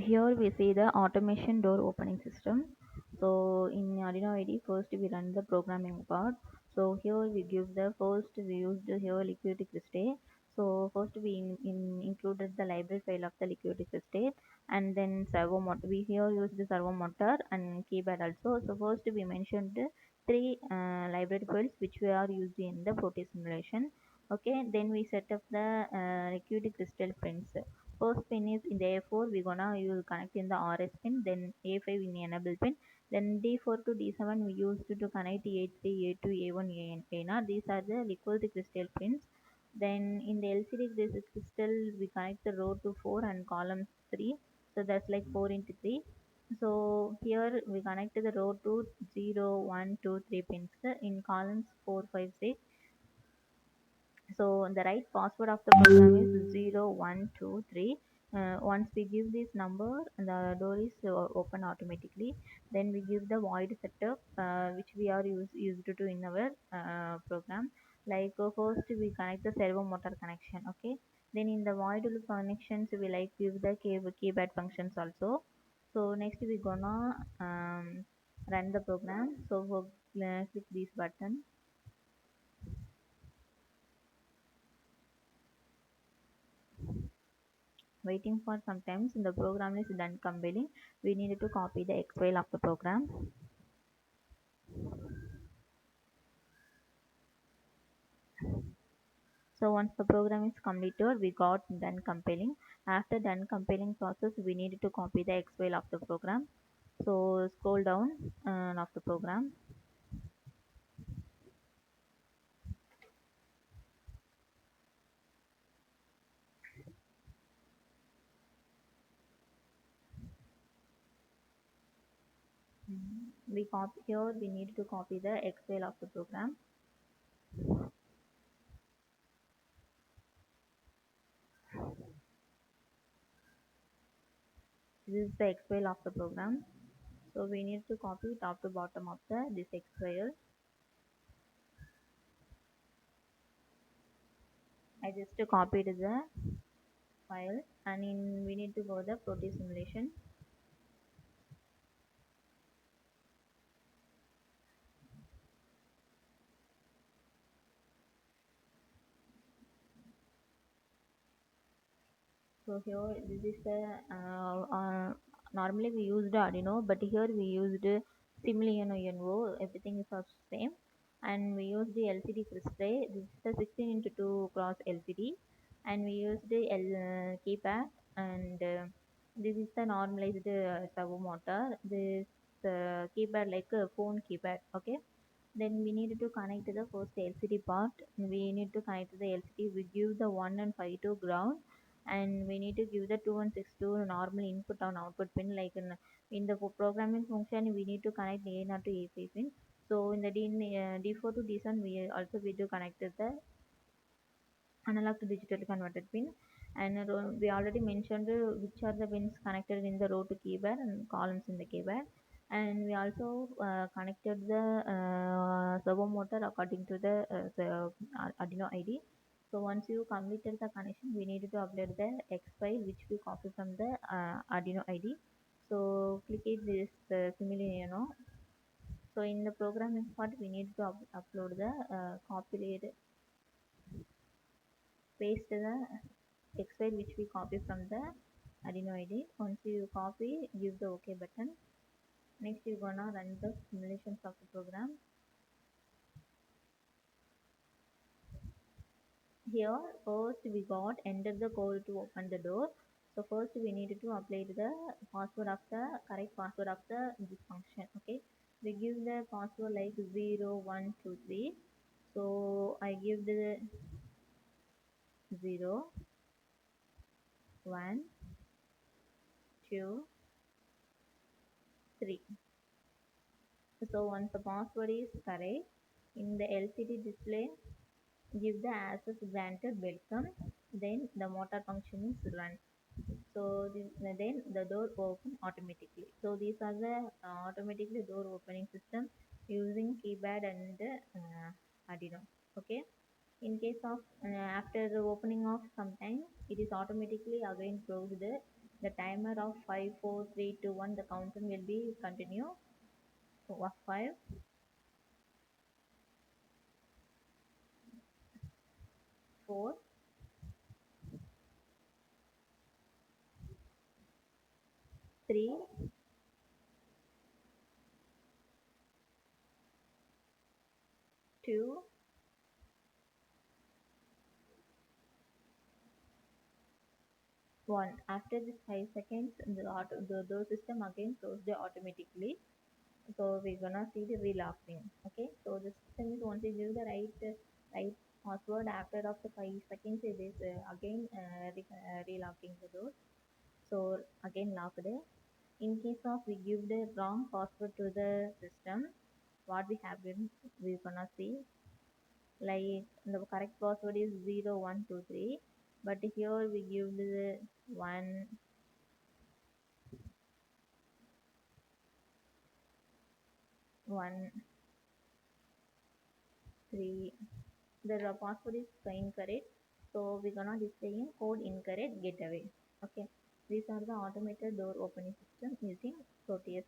Here we see the automation door opening system. So in Arduino IDE, first we run the programming part. So here we give the first we used here liquidity crystal. So first we included the library file of the liquidity crystal, and then servo motor. We here use the servo motor and keypad also. So first we mentioned three library files which we are used in the protein simulation. Okay, then we set up the liquidity crystal pins. First pin is in the A4, we gonna use connect in the RS pin, then A5 in the enable pin, then D4 to D7 we used to connect A3, A2, A1, A0. These are the liquid crystal pins. Then in the LCD this is crystal we connect the row to 4 and column 3. So that's like 4 into 3. So here we connect the row to 0, 1, 2, 3 pins in columns 4, 5, 6. So the right password of the program is 0123. Once we give this number, the door is open automatically. Then we give the void setup, which we are used to in our program. Like first we connect the servo motor connection. Okay. Then in the void loop connections, we like give the keypad functions also. So next we gonna run the program. So click this button. Waiting for some time. The program is done compiling. We need to copy the X file of the program. So once the program is completed, we got done compiling. After done compiling process, we need to copy the X file of the program. So scroll down of the program. We copy here. We need to copy the X file of the program. This is the X file of the program. So we need to copy top to bottom of the this X file. I just copied the file, and we need to go the protein simulation. So here this is the normally we used Arduino, but here we used Similiano Enroll. Everything is also same, and we use the LCD crystal. This is the 16 into 2 cross LCD, and we use the keypad, and this is the normalized servo motor. This keypad like a phone keypad. Okay. Then we need to connect the first LCD part. We need to connect the LCD. We give the 1 and 5 to ground, and we need to give the 2 and 6 to normal input on output pin. Like in the programming function, we need to connect A0 to A5 pin. So in the D4 to D7, we do connect the analog to digital converted pin. And we already mentioned which are the pins connected in the row to keypad and columns in the keypad. And we also connected the servo motor according to the Arduino ID. So once you completed the connection, we need to upload the X file which we copy from the Arduino ID. So click it this similarly. So in the programming part, we need to upload the copied paste the X file which we copy from the Arduino ID. Once you copy, give the OK button. Next, you're gonna run the simulations of the program. Here, first we got enter the code to open the door. So first we need to apply the password of the correct password of the this function. Okay, we give the password like 0123. So I give the 0, 1, 2, 3. So once the password is correct, in the LCD display, give the access granted welcome. Then the motor function is run. So then the door open automatically. So these are the automatically door opening system using keypad and Arduino. Okay. In case of after the opening of sometime, it is automatically again closed The timer of 5, 4, 3, 2, 1, the countdown will be continue. So 5, 4, 3, 2, 1. After this 5 seconds, the system again closed automatically. So we're gonna see the relocking. Okay, so the system is once you give the right password after of the 5 seconds, it is again relocking the door. So again locked. In case of we give the wrong password to the system, what we have been we're gonna see, like the correct password is 0123, but here we give the 1 1 3. The password is incorrect, so we're gonna displaying code incorrect, get away. Okay, these are the automated door opening system using Proteus.